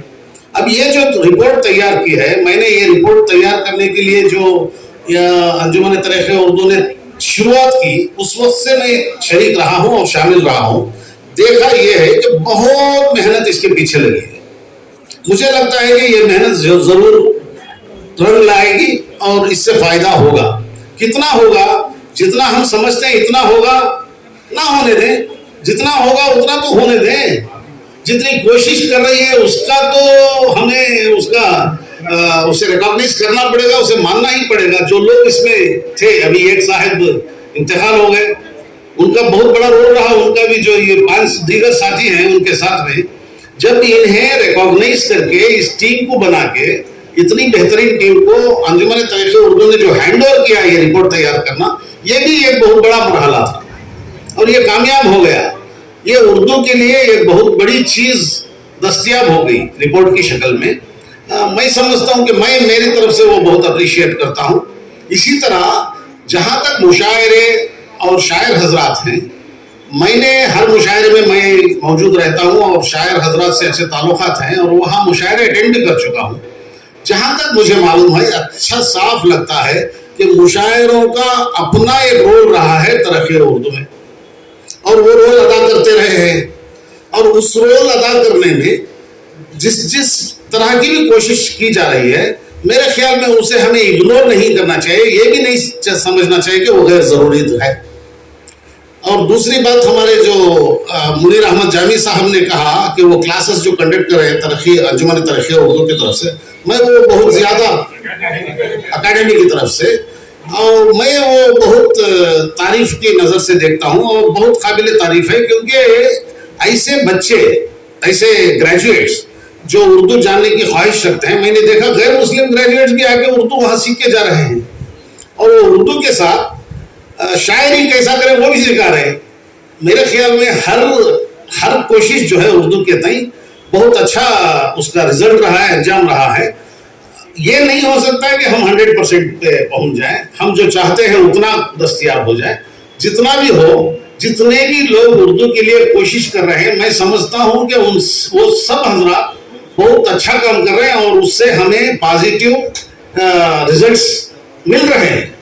اب یہ جو رپورٹ تیار کی ہے، میں نے یہ رپورٹ تیار کرنے کے لیے جو انجمن ترقی اردو نے شروعات کی اس وقت سے میں شریک رہا ہوں اور شامل رہا ہوں. دیکھا یہ ہے کہ بہت محنت اس کے پیچھے لگی ہے. مجھے لگتا ہے کہ یہ محنت ضرور رنگ لائے گی اور اس سے فائدہ ہوگا. کتنا ہوگا؟ جتنا ہم سمجھتے ہیں اتنا ہوگا نہ ہونے دیں، جتنا ہوگا اتنا تو ہونے دیں. جتنی کوشش کر رہی ہے اس کا تو ہمیں اسے ریکگنائز کرنا پڑے گا، اسے ماننا ہی پڑے گا. جو لوگ اس میں تھے، ابھی ایک صاحب انتقال ہو گئے، ان کا بہت بڑا رول رہا. ان کا بھی جو یہ 5 دیگر ساتھی ہیں ان کے ساتھ میں، جب انہیں ریکگنائز کر کے اس ٹیم کو بنا کے اتنی بہترین ٹیم کو انجمن ترقی اردو نے جو ہینڈ اوور کیا یہ رپورٹ تیار کرنا، یہ بھی ایک بہت بڑا مرحلہ تھا اور یہ کامیاب ہو گیا. یہ اردو کے لیے ایک بہت بڑی چیز دستیاب ہو گئی رپورٹ کی شکل میں. मैं समझता हूँ कि मैं मेरी तरफ से वो बहुत अप्रिशिएट करता हूँ। इसी तरह जहाँ तक मुशायरे और शायर हजरात हैं, मैंने हर मुशायरे में मैं मौजूद रहता हूँ और शायर हजरात से अच्छे ताल्लुकात हैं और वहाँ मुशायरे अटेंड कर चुका हूँ। जहाँ तक मुझे मालूम है, अच्छा साफ लगता है कि मुशायरों का अपना एक रोल रहा है तरक्की उर्दू में, और वो रोल अदा करते रहे हैं। और उस रोल अदा करने में जिस तरह की भी कोशिश की जा रही है, मेरे ख्याल में उसे हमें इग्नोर नहीं करना चाहिए, ये भी नहीं समझना चाहिए कि वो गैर ज़रूरी है। और दूसरी बात, हमारे जो मुनीर अहमद जामी साहब ने कहा कि वो क्लासेस जो कंडक्ट कर रहे हैं तरक्की अंजुमन तरक्की उर्दू की तरफ से, मैं वो बहुत ज़्यादा अकेडमी की तरफ से, और मैं वो बहुत तारीफ की नज़र से देखता हूँ और बहुत काबिल तारीफ है, क्योंकि ऐसे बच्चे, ऐसे ग्रेजुएट्स जो उर्दू जानने की ख्वाहिश रखते हैं, मैंने देखा गैर मुस्लिम ग्रेजुएट्स भी आके उर्दू वहाँ सीख के जा रहे हैं, और वो उर्दू के साथ शायरी कैसा करें वो भी सिखा रहे हैं। मेरे ख्याल में हर कोशिश जो है उर्दू के तई बहुत अच्छा उसका रिजल्ट रहा है, अंजाम रहा है। ये नहीं हो सकता है कि हम 100% पे पहुंच जाएं, हम जो चाहते हैं उतना दस्तयाब हो जाए। जितना भी हो, जितने भी लोग उर्दू के लिए कोशिश कर रहे हैं, मैं समझता हूं कि वो सब हजरात बहुत अच्छा काम कर रहे हैं और उससे हमें पॉजिटिव रिजल्ट्स मिल रहे हैं।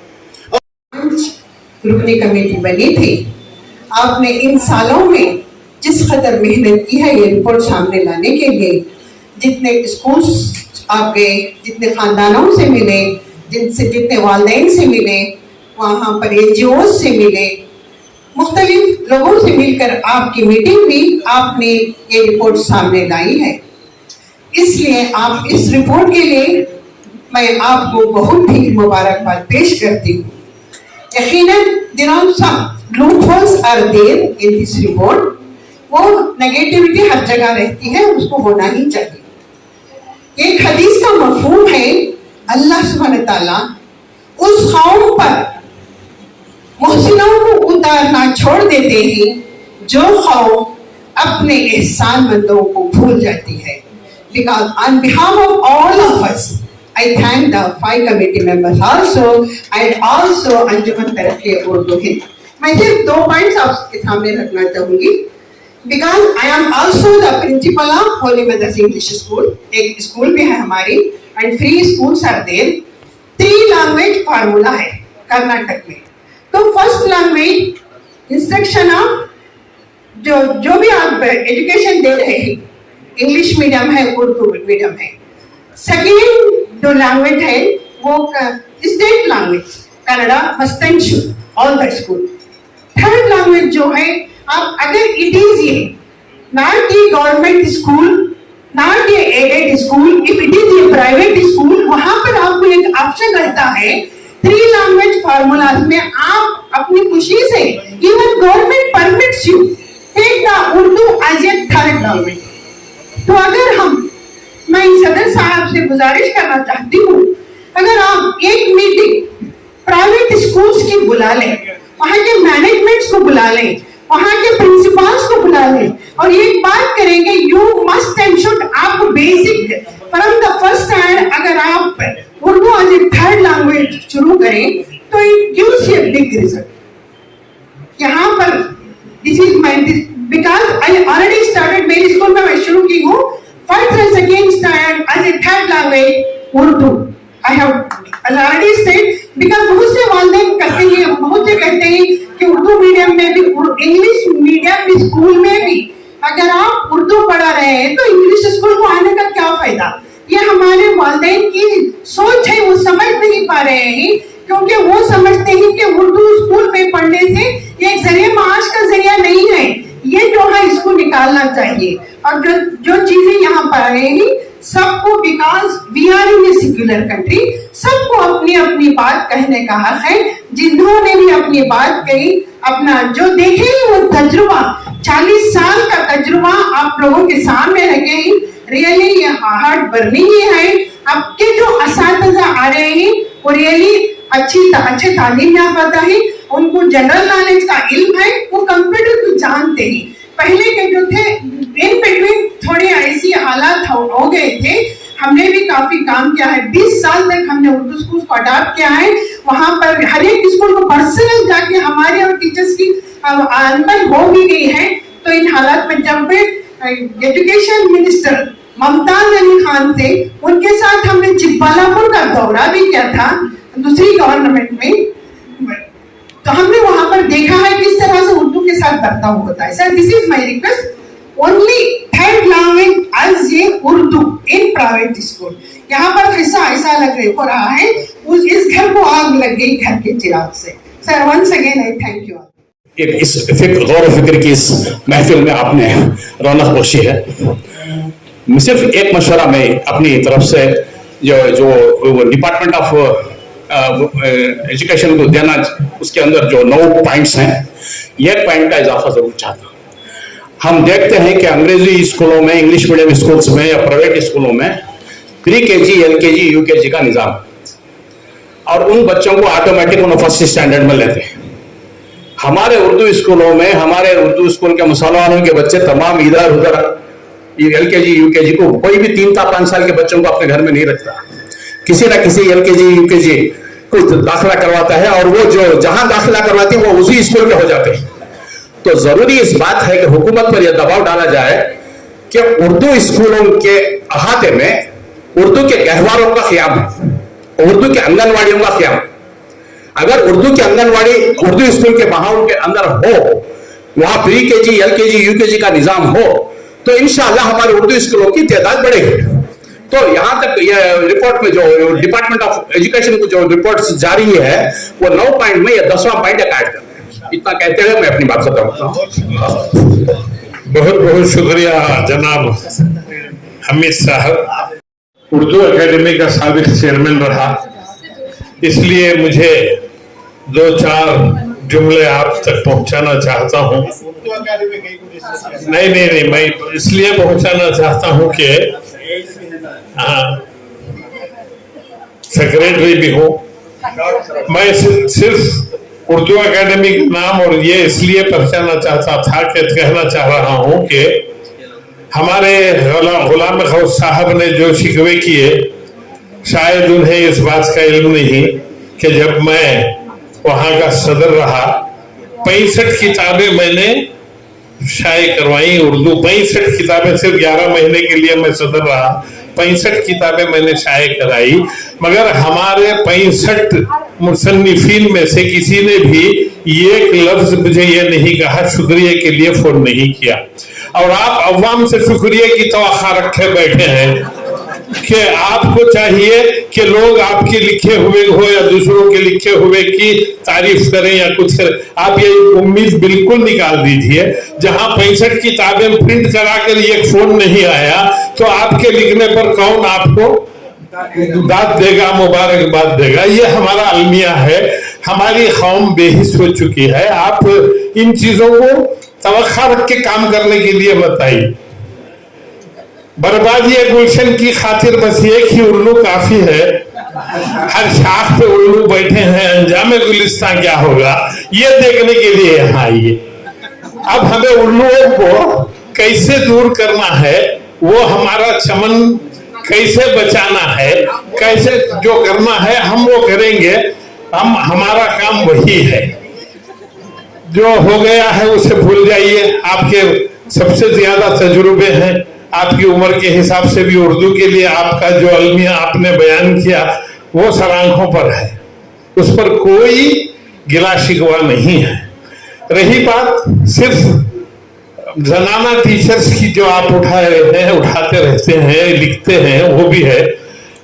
रुकनी कमेटी बनी थी, आपने इन सालों में जिस कदर मेहनत की है ये रिपोर्ट सामने लाने के लिए, जितने स्कूल्स आप गए, जितने खानदानों से मिले, जितने वालिदैन से मिले, वहाँ पर NGOs से मिले, मुख्तलिफ लोगों से मिलकर आपकी मीटिंग भी आपने ये रिपोर्ट सामने लाई है। इसलिए आप इस रिपोर्ट के लिए मैं आपको बहुत ही मुबारकबाद पेश करती हूँ। यकीनन there are some loopholes are there in this report, वो नेगेटिविटी हर जगह रहती है, उसको होना ही चाहिए। एक हदीस का मफहूम है, अल्लाह सुब्हानहू तआला उस कौम पर मुहसिनों को उतारना छोड़ देते हैं जो कौम अपने एहसानमंदों को भूल जाती है। Because on behalf of all of us, I thank the 5 committee members also and also अंजुमन तरक्की उर्दू हिंद। मैं सिर्फ 2 पॉइंट्स आपके सामने रखना चाहूंगी। Because I am also the principal of Holy Mother's English School, एक स्कूल भी है हमारी, and 3 schools are there। 3 language formula है कर्नाटक में। तो फर्स्ट लैंग्वेज इंस्ट्रक्शन ऑफ जो भी आप एजुकेशन दे रहे हैं, इंग्लिश मीडियम है, उर्दू मीडियम है। सेकेंड जो लैंग्वेज है वो state language Kannada must ensure all the school. Third language जो है, आप अगर इट इज ये not a government school, not a aided school, if it is a private school, वहां पर आपको एक ऑप्शन रहता है 3 लैंग्वेज फार्मूलाज में आप अपनी खुशी से, even government permits you take the Urdu as a third language. तो अगर मैं सदर साहब से गुजारिश करना चाहती हूँ, अगर आप एक मीटिंग प्राइवेट स्कूल्स की बुला लें, वहाँ के मैनेजमेंट्स को बुला लें, वहाँ के प्रिंसिपल्स को बुला लें और ये बात करेंगे, यू मस्ट एंड शुड, आपको basic from the first stand अगर आप Urdu as a third language शुरू करें तो it gives a big result. यहाँ पर this is my, because I already started, मेरी स्कूल में मैं शुरू की हूँ first and second stand as a third language Urdu. I have already state, because बहुत से वालिदैन कहते हैं, बहुत से कहते हैं कि उर्दू मीडियम में भी, इंग्लिश मीडियम स्कूल में भी अगर आप उर्दू पढ़ा रहे हैं तो इंग्लिश स्कूल को आने का क्या फायदा। ये हमारे वालिदैन की सोच है, वो समझ नहीं पा रहे हैं, क्योंकि वो समझते हैं कि उर्दू स्कूल में पढ़ने से ये एक जरिए माश का जरिया नहीं है, ये जो है इसको निकालना चाहिए। और जो चीजें यहाँ पढ़ रहे हैं सबको, because we are in a secular country, सबको अपनी अपनी बात कहने का हक है। जिन्होंने भी अपनी बात कही, अपना जो देखे वो तजुर्बा, 40 साल का तजुर्बा आप लोगों के सामने रखे हैं, रियली ये हार्ट बर्निंग है। आपके जो असातिज़ा आ रहे हैं वो रियली अच्छे तालीम याफ्ता है, उनको जनरल नॉलेज का इल्म है, वो कंप्यूटर को जानते हैं। पहले के जो थे इन बिटवीन थोड़े ऐसी हालात हो गए थे, हमने भी काफी काम किया है। 20 साल तक हमने उर्दू स्कूल को अडॉप्ट किया है। वहाँ पर हर एक स्कूल को पर्सनल जाके हमारे और टीचर्स की अनबन हो भी गई है। तो इन हालात में जब एजुकेशन मिनिस्टर मुमताज अली खान थे, उनके साथ हमने चिकबालापुर का दौरा भी किया था दूसरी गवर्नमेंट में। तो हमने वहां पर देखा है किस तरह से उर्दू के साथ बर्ताव होता है। Sir, this is my request, only third language as ये उर्दू इन प्राइवेट स्कूल। यहाँ पर ऐसा लग रहा है इस घर को आग लग गई घर के चिराग से। Sir, once again I thank you. इस गौर फिक्र की इस महफिल में आपने रौनक बख्शी है। सिर्फ एक मशवरा मैं अपनी तरफ से जो डिपार्टमेंट ऑफ एजुकेशन को देना, उसके अंदर जो 9 पॉइंट्स हैं, एक पॉइंट का इजाफा जरूर चाहता हूँ। हम देखते हैं कि अंग्रेजी स्कूलों में, इंग्लिश मीडियम स्कूल्स में या प्राइवेट स्कूलों में प्री केजी, LKG, UKG का निज़ाम, और उन बच्चों को ऑटोमेटिक उन्हें फर्स्ट स्टैंडर्ड में लेते हैं। हमारे उर्दू स्कूलों में, हमारे उर्दू स्कूल के मुसलमानों के बच्चे तमाम इधर उधर LKG, UKG को, कोई भी 3-5 साल के बच्चों को अपने घर में नहीं रखता, किसी ना किसी LKG, UKG को दाखिला करवाता है, और वो जो जहां दाखिला करवाती है वो उसी स्कूल में हो जाते हैं। तो जरूरी इस बात है कि हुकूमत पर यह दबाव डाला जाए कि उर्दू स्कूलों के अहाते में उर्दू के गहवारों का क़याम है, उर्दू के आंगनवाड़ियों का क़याम। अगर उर्दू की आंगनवाड़ी उर्दू स्कूल के माहौल के अंदर हो, वहां प्री केजी, LKG, UKG का निजाम हो, तो इंशाअल्लाह हमारे उर्दू स्कूलों की तादाद बढ़ेगी। तो यहाँ तक ये रिपोर्ट में जो डिपार्टमेंट ऑफ एजुकेशन को जो रिपोर्ट जारी है, वो 9 पॉइंट में ये 10वां पॉइंट ऐड कर रहे हैं। इतना कहते हुए मैं अपनी बात खत्म करता हूँ। बहुत बहुत शुक्रिया जनाब हमीद साहब। उर्दू एकेडमी का साबिक चेयरमैन रहा, इसलिए मुझे 2-4 जुमले आप तक पहुंचाना चाहता हूं। नहीं, मैं इसलिए पहुंचाना चाहता हूं कि सेक्रेटरी भी हूं। मैं सिर्फ उर्दू एकेडमी का नाम और ये इसलिए पहचाना चाहता था कि कहना चाह रहा हूं कि हमारे गुलाम गौस साहब ने जो शिकवे किए, शायद उन्हें इस बात का इल्म नहीं कि जब मैं वहाँ का सदर रहा, 65 किताबें मैंने शाये करवाई उर्दू। 65 किताबें, सिर्फ 11 महीने के लिए मैं सदर रहा, 65 किताबें मैंने शाये कराई, मगर हमारे 65 मुसन्निफीन में से किसी ने भी एक लफ्ज मुझे ये नहीं कहा, शुक्रिया के लिए फोन नहीं किया। और आप अवाम से शुक्रिया की तवक्का रखे बैठे हैं कि आपको चाहिए कि लोग आपके लिखे हुए हो या दूसरों के लिखे हुए की तारीफ करें या कुछ करें। आप ये उम्मीद बिल्कुल निकाल दीजिए। जहां 65 किताबें प्रिंट कराकर एक फोन नहीं आया, तो आपके लिखने पर कौन आपको दाद देगा, मुबारकबाद देगा? ये हमारा अलमिया है। हमारी कौम बेहिस हो चुकी है। आप इन चीजों को तवक्का रख के काम करने के लिए बताइए। बर्बादी गुलशन की खातिर बस एक ही उल्लू काफी है। हर शाख पे उल्लू बैठे हैं, अंजाम गुलिस्तान क्या होगा ये देखने के लिए यहाँ आइए। अब हमें उल्लुओं को कैसे दूर करना है, वो हमारा चमन कैसे बचाना है, कैसे जो करना है हम वो करेंगे। हमारा काम वही है। जो हो गया है उसे भूल जाइए। आपके सबसे ज्यादा तजुर्बे हैं, आपकी उम्र के हिसाब से भी उर्दू के लिए आपका जो अलमिया आपने बयान किया वो सरांखों पर है, उस पर कोई गिला शिकवा नहीं है। रही बात सिर्फ जनाना टीचर्स की जो आप उठाए रहते हैं, उठाते रहते हैं, लिखते हैं, वो भी है।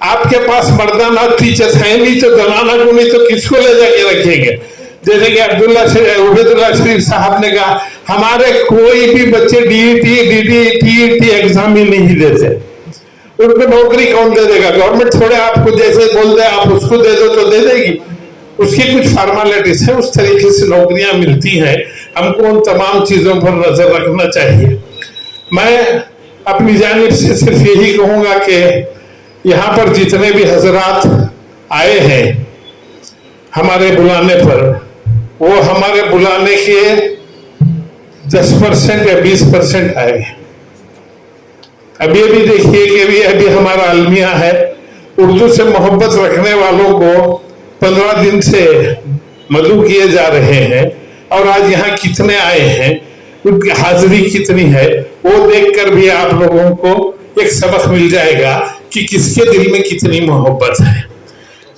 आपके पास मर्दाना टीचर्स हैं नहीं तो जनाना को नहीं तो किसको ले जाके रखेंगे? जैसे कि उबैदुल्ला शरीफ साहब ने कहा, हमारे कोई भी बच्चे DET, DD, TET एग्जाम ही नहीं देते। उनको नौकरी कौन दे देगा? गवर्नमेंट थोड़े आपको जैसे बोल दे आप उसको दे दो तो दे देगी। उसकी कुछ फॉर्मेलिटीज है, उस तरीके से नौकरियां मिलती हैं। हमको उन तमाम चीजों पर नजर रखना चाहिए। मैं अपनी जानिब से सिर्फ यही कहूंगा कि यहाँ पर जितने भी हजरात आए हैं हमारे बुलाने पर, वो हमारे बुलाने के 10% या 20% आए। अभी अभी देखिए कि अभी हमारा अलमिया है, उर्दू से मोहब्बत रखने वालों को 15 दिन से मदऊ किए जा रहे हैं, और आज यहाँ कितने आए हैं, उनकी हाजिरी कितनी है, वो देखकर भी आप लोगों को एक सबक मिल जाएगा कि किसके दिल में कितनी मोहब्बत है।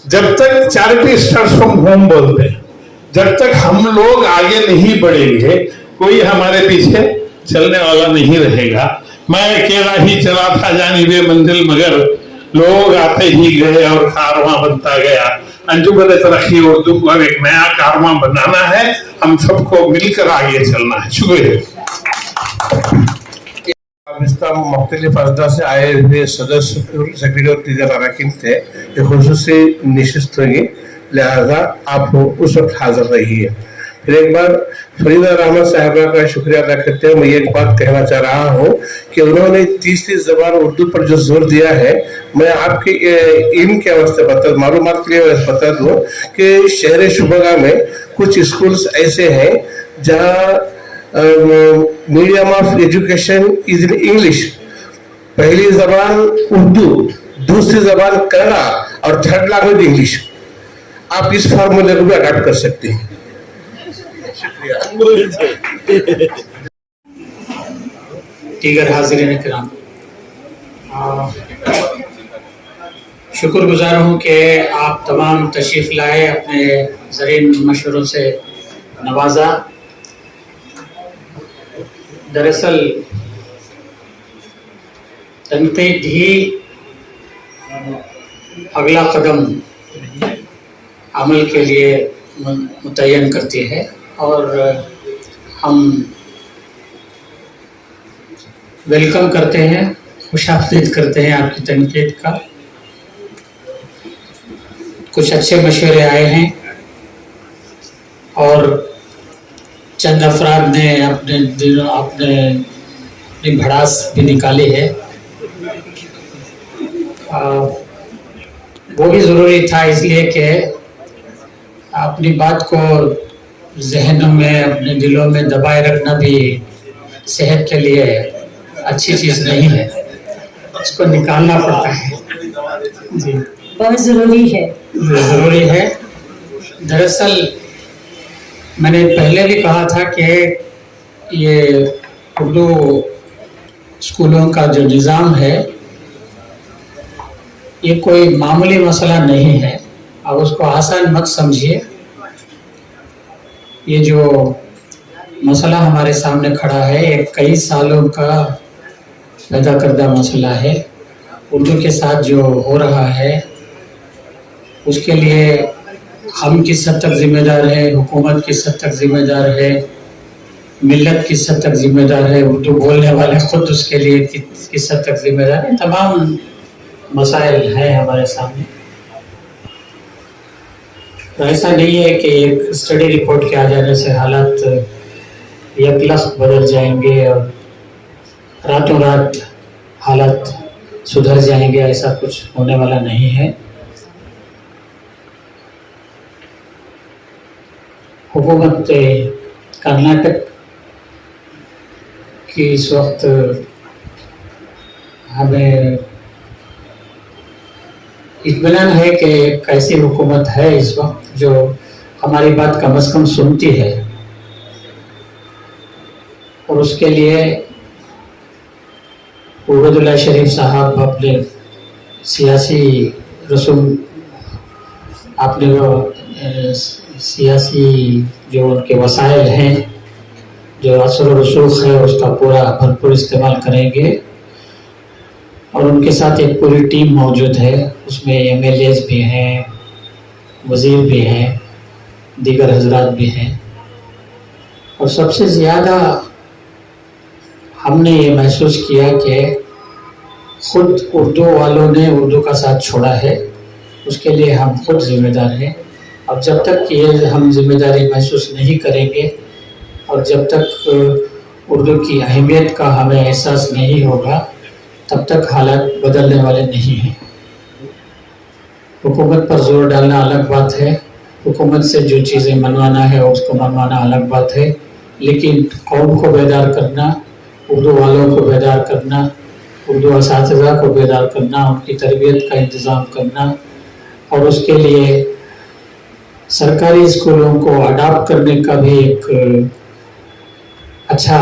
जब तक चैरिटी स्टार्ट्स फ्रॉम होम बोलते हैं, जब तक हम लोग आगे नहीं बढ़ेंगे, कोई हमारे पीछे चलने वाला नहीं रहेगा। मैं अकेला ही चला था जानिबे मंजिल मगर लोग आते ही गए और कारवां बनता गया। अंजुमन तरक्की उर्दू को एक नया कारवां बनाना है, हम सबको मिलकर आगे चलना है। शुक्रिया। मुख्तलिफ अजदा से आए हुए सदस्य सेक्रेटरी और दीगर अरकान थे, ये खुसूसी नशिस्त होगी, लिहाजा आप उस वक्त हाजिर रहिए। फिर एक बार फरीदा रहमान साहबा का शुक्रिया अदा करते हुए मैं एक बात कहना चाह रहा हूँ कि उन्होंने तीसरी जबान उर्दू पर जो जोर दिया है, मैं आपके इल्म के वास्ते मालूमात के लिए बता दूँ कि शहर शुबगा में कुछ स्कूल्स ऐसे हैं जहाँ medium of education is in English, पहली जबान उर्दू, दूसरी जबान कन्नड़ा और थर्ड लैंग्वेज इंग्लिश। आप इस फार्मूले को भी अडॉप्ट कर सकते हैं। दीगर हाज़िरीन किराम, शुक्रगुजार हूँ कि आप तमाम तशरीफ़ लाए, अपने ज़रीन मशवरों से नवाजा। दरअसल तनकीद ही अगला कदम अमल के लिए मुतय्यन करती है, और हम वेलकम करते हैं, खुशामदीद करते हैं आपकी तनकीद का। कुछ अच्छे मशवरे आए हैं और चंद अफराद ने अपनी भड़ास भी निकाली है। वो भी ज़रूरी था, इसलिए कि अपनी बात को जहनों में, अपने दिलों में दबाए रखना भी सेहत के लिए अच्छी चीज़ नहीं है, उसको निकालना पड़ता है। जी, बहुत ज़रूरी है, ज़रूरी है। दरअसल मैंने पहले भी कहा था कि ये उर्दू स्कूलों का जो निज़ाम है, ये कोई मामूली मसला नहीं है, अब उसको आसान मत समझिए। ये जो मसला हमारे सामने खड़ा है, ये कई सालों का पैदा करदा मसला है। उर्दू के साथ जो हो रहा है उसके लिए हम किस हद तक जिम्मेदार है, हुकूमत किस हद तक जिम्मेदार है, मिल्लत किस हद तक जिम्मेदार है, उर्दू बोलने वाले खुद उसके लिए किस हद तक जिम्मेदार है, तमाम मसाइल हैं हमारे सामने। तो ऐसा नहीं है कि एक स्टडी रिपोर्ट के आ जाने से हालात यकलख्त बदल जाएंगे और रातों रात हालात सुधर जाएंगे, ऐसा कुछ होने वाला नहीं है। हुकूमत कर्नाटक की इस वक्त हमें इत्मीनान है कि एक ऐसी हुकूमत है इस वक्त जो हमारी बात कम से कम सुनती है, और उसके लिए उबैदुल्लाह शरीफ साहब अपने सियासी रसूम, अपने सियासी जो उनके वसाइल हैं, जो असर और रसूख है, उसका पूरा भरपूर इस्तेमाल करेंगे। और उनके साथ एक पूरी टीम मौजूद है, उसमें MLAs भी हैं, वज़ीर भी हैं, दीगर हजरात भी हैं। और सबसे ज़्यादा हमने ये महसूस किया कि ख़ुद उर्दू वालों ने उर्दू का साथ छोड़ा है, उसके लिए हम खुद ज़िम्मेदार हैं। और जब तक ये हम जिम्मेदारी महसूस नहीं करेंगे और जब तक उर्दू की अहमियत का हमें एहसास नहीं होगा, तब तक हालात बदलने वाले नहीं हैं। हुकूमत पर जोर डालना अलग बात है, हुकूमत से जो चीज़ें मनवाना है उसको मनवाना अलग बात है, लेकिन कौम को बेदार करना, उर्दू वालों को बेदार करना, उर्दू असातिज़ा को बेदार करना, उनकी तरबियत का इंतज़ाम करना और उसके लिए सरकारी स्कूलों को अडॉप्ट करने का भी एक अच्छा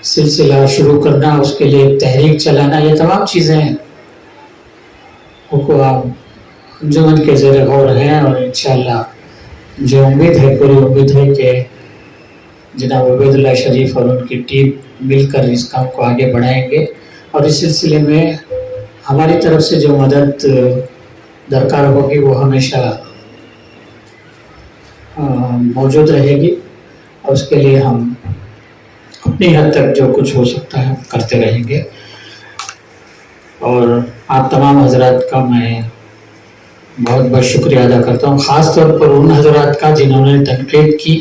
सिलसिला शुरू करना, उसके लिए एक तहरीक चलाना, ये तमाम चीज़ें अंजुमन के ज़ेर गौर हैं। और इंशाअल्लाह मुझे उम्मीद है, पूरी उम्मीद है कि जनाब उबैदुल्लाह शरीफ और उनकी टीम मिलकर इस काम को आगे बढ़ाएंगे और इस सिलसिले में हमारी तरफ से जो मदद दरकार होगी वो हमेशा मौजूद रहेगी और उसके लिए हम अपनी हद तक जो कुछ हो सकता है करते रहेंगे। और आप तमाम हजरात का मैं बहुत बहुत शुक्रिया अदा करता हूँ, ख़ास तौर पर उन हजरात का जिन्होंने तनकीद की,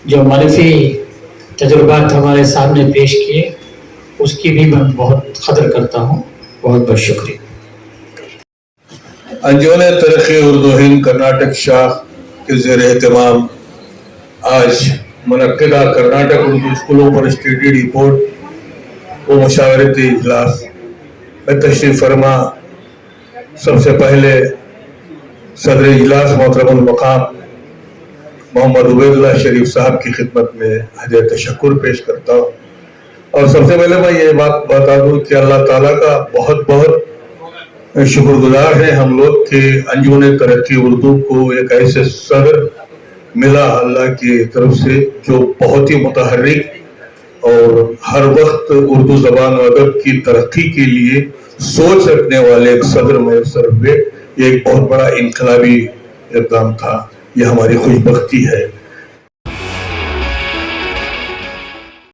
जो मनफी तजुर्बात हमारे सामने पेश किए, उसकी भी मैं बहुत कदर करता हूँ। बहुत बहुत शुक्रिया। अंजुमन तरक्की उर्दू हिंद कर्नाटक शाख के ज़ेर एहतमाम आज मुनक्किदा कर्नाटक उर्दू स्कूलों पर स्टडी रिपोर्ट व मुशावरती इजलास में तशरीफ़ फरमा सबसे पहले सदर इजलास मोहतरम मकाम मोहम्मद उबैदुल्लाह शरीफ साहब की खिदमत में हज़े तशक्कुर पेश करता हूँ। और सबसे पहले मैं ये बात बता दूँ कि अल्लाह ताला का बहुत बहुत शुक्रगुजार हैं हम लोग कि अंजुमन तरक्की उर्दू को एक ऐसे सदर मिला अल्लाह की तरफ से जो बहुत ही मुतहर्रिक और हर वक्त उर्दू ज़बान और अदब की तरक्की के लिए सोच रखने वाले एक सदर मैसर हुए। ये एक बहुत बड़ा इनकलाबी इक़दाम था, ये हमारी खुशबख्ती है।